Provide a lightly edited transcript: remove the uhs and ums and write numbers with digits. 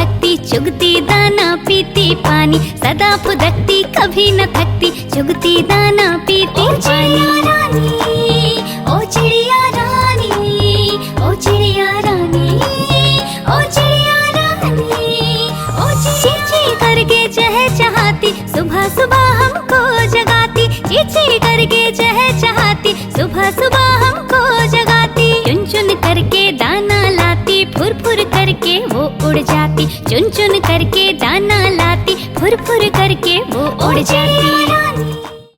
फुदकती, चुगती दाना पीती पानी, सदा फुदकती कभी न थकती, चुगती दाना पीती पानी। ओ चिड़िया रानी, ओ चिड़िया रानी, ओ चिड़िया रानी, ओ चींची करके चहचहाती, सुबह सुबह हमको जगाती, चींची करके चहचहाती, सुबह सुबह हमको जगाती। चुन चुन करके दाना लाती, फुर फुर करके वो उड़ जाती, चुन चुन करके दाना लाती, फुर फुर करके वो उड़ जाती।